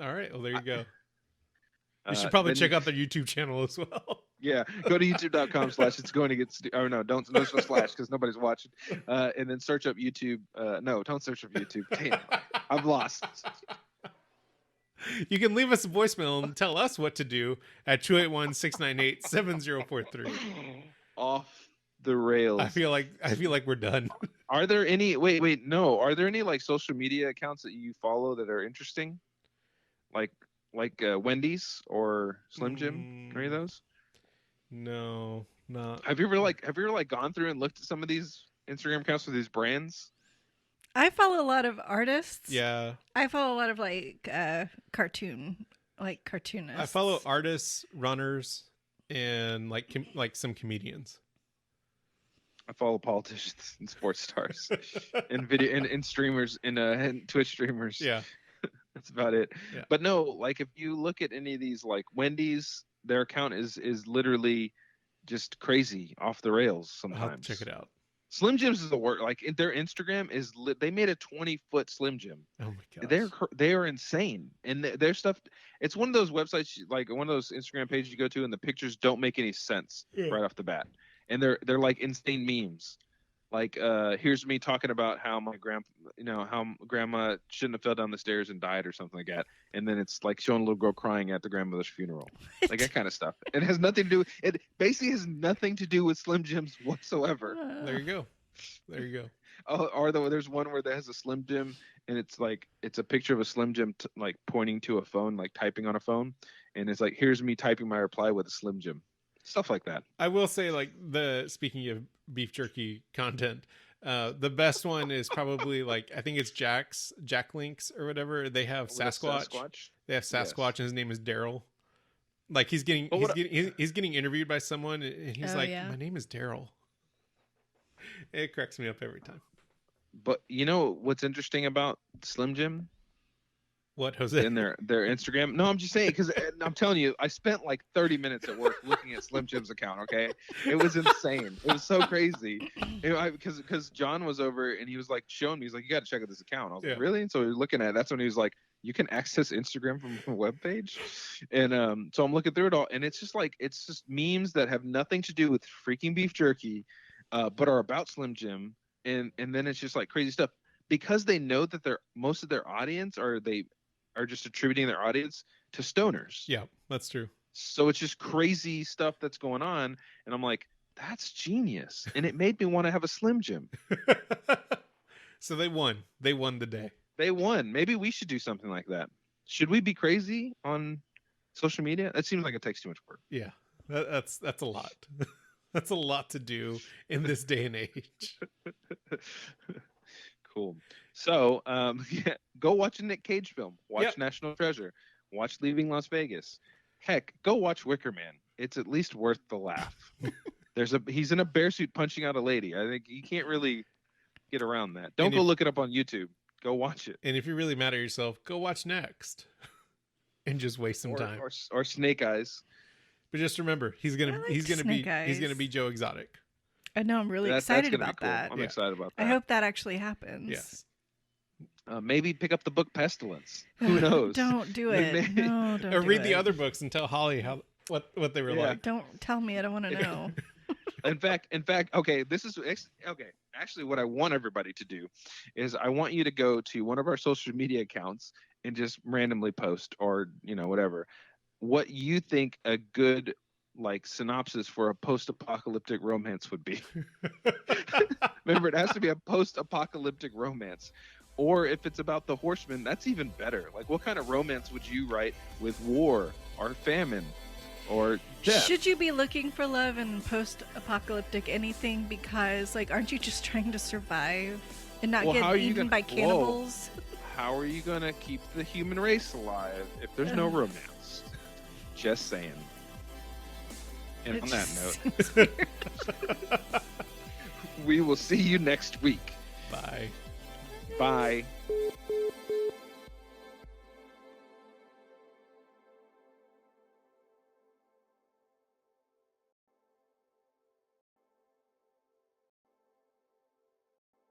All right. Well, there you go. You should Uh, probably then check you- out their YouTube channel as well. Yeah, go to youtube.com/it's going to get oh no, don't no slash because nobody's watching. And then search up YouTube. No, don't search up YouTube. Damn, I'm lost. You can leave us a voicemail and tell us what to do at 281-698-7043. Off the rails. I feel like we're done. Are there any wait, no. Are there any like social media accounts that you follow that are interesting? Like Wendy's or Slim Jim? Any of those? No, not. Have you ever gone through and looked at some of these Instagram accounts for these brands? I follow a lot of artists. Yeah, I follow a lot of like cartoonists. I follow artists, runners, and like some comedians. I follow politicians and sports stars and video and streamers and Twitch streamers. Yeah, That's about it. Yeah. But no, like if you look at any of these, like Wendy's, their account is literally just crazy off the rails I'll sometimes. check it out. Slim Jims is the worst. Like their Instagram is they made a 20-foot Slim Jim. Oh my god, They are insane, and their stuff. It's one of those websites, like one of those Instagram pages you go to, and the pictures don't make any sense right off the bat, and they're like insane memes. Like here's me talking about how my grandma shouldn't have fell down the stairs and died or something like that, and then it's like showing a little girl crying at the grandmother's funeral, like that kind of stuff. It has nothing to do. It basically has nothing to do with Slim Jims whatsoever. There you go. There you go. There's one where there has a Slim Jim, and it's a picture of a Slim Jim like pointing to a phone, like typing on a phone, and it's like here's me typing my reply with a Slim Jim, stuff like that. I will say, like, speaking of beef jerky content, the best one is probably like, I think it's Jack Links or whatever. They have With a Sasquatch. They have Sasquatch, Yes. and his name is Daryl. Like he's getting interviewed by someone, and he's Oh, like, yeah. "My name is Daryl." It cracks me up every time. But you know what's interesting about Slim Jim What, Jose? and their Instagram? No, I'm just saying because I'm telling you, I spent like 30 minutes at work looking at Slim Jim's account. Okay, it was insane. It was so crazy. Because John was over and he was like showing me, he's like, you got to check out this account. I was Yeah. like, really? And so we were looking at it. That's when he was like, you can access Instagram from a web page. And so I'm looking through it all, and it's just memes that have nothing to do with freaking beef jerky, but are about Slim Jim. And then it's just like crazy stuff because they know that most of their audience are just attributing their audience to stoners. Yeah, that's true. So it's just crazy stuff that's going on, and I'm like, that's genius, and it made me want to have a Slim Jim. So they won. They won the day. They won. Maybe we should do something like that. Should we be crazy on social media? That seems like it takes too much work. Yeah, that's a lot. That's a lot to do in this day and age. Cool. So, yeah, go watch a Nick Cage film. Watch Yep. National Treasure. Watch Leaving Las Vegas. Heck, go watch Wicker Man. It's at least worth the laugh. He's in a bear suit punching out a lady. I think you can't really get around that. Don't And go if- look it up on YouTube. Go watch it. And if you're really mad at yourself, go watch Next, and just waste some time. Or Snake Eyes. But just remember, he's gonna liked he's gonna Snake be Eyes. Joe Exotic. I know. I'm really That's excited gonna be about cool. that. I'm Yeah. excited about that. I hope that actually happens. Yes. Maybe pick up the book Pestilence. Who knows? Don't do it. No, don't. Or do read the it. other books and tell Holly what they were Yeah. like. Don't tell me. I don't want to know. In fact, okay, this is okay. Actually, what I want everybody to do is I want you to go to one of our social media accounts and just randomly post, or whatever, what you think a good like synopsis for a post-apocalyptic romance would be. Remember, it has to be a post-apocalyptic romance. Or if it's about the Horsemen, that's even better. Like, what kind of romance would you write with war or famine or death? Should you be looking for love in post-apocalyptic anything? Because, like, aren't you just trying to survive and not Well, how are get you eaten gonna- by Whoa. cannibals? How are you going to keep the human race alive if there's no romance? Just saying. And It on that just note, seems weird. we will see you next week. Bye. Bye.